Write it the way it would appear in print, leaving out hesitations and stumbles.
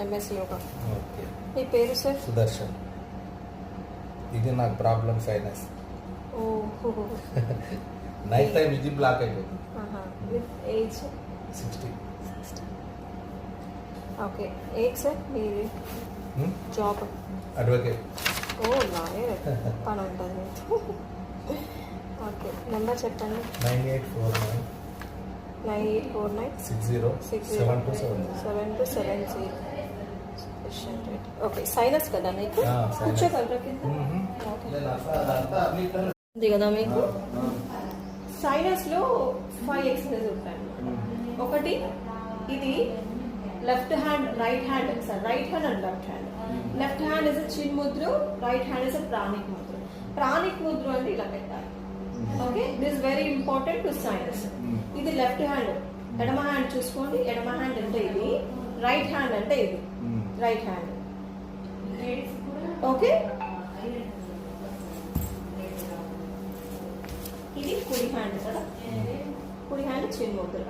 MS yoga. Okay. మీ పేరు sir? Sudarshan. ఇది నాకు ప్రాబ్లం సైనస్. ఓహో. నైట్ టైం ఇది బ్లాక్ అయిపోతుంది. With age 60. Okay. Age sir మీది? జాబ్? అడ్వకేట్. ఓ లాయర్. పని ఉంటుంది మీకు. ఓకే. నెంబర్ చెప్పండి. 9849 9849 60 7270. ఓకే. సైనస్ కదా మీకు? కూర్చోగలరా కింద? ఉంది కదా మీకు. సైనస్లో 5 ఎక్సర్సైజ్ ఉంటాయి. ఒకటి ఇది left hand, right hand, sir right hand and left hand. Left hand is చిన్ Mudra, right hand is pranic Mudra. Pranic Mudra అంటే ఇలా పెట్టాలి. Okay. This very important to sinus. ఇది లెఫ్ట్ హ్యాండ్. ఎడమ హ్యాండ్ చూసుకోండి. ఎడమ హ్యాండ్ అంటే ఇది, రైట్ హ్యాండ్ అంటే ఇది. Right hand. ఓకే. ఇది కుడి హ్యాండ్ కదా. కుడి హ్యాండ్ చిన్ ముద్ర.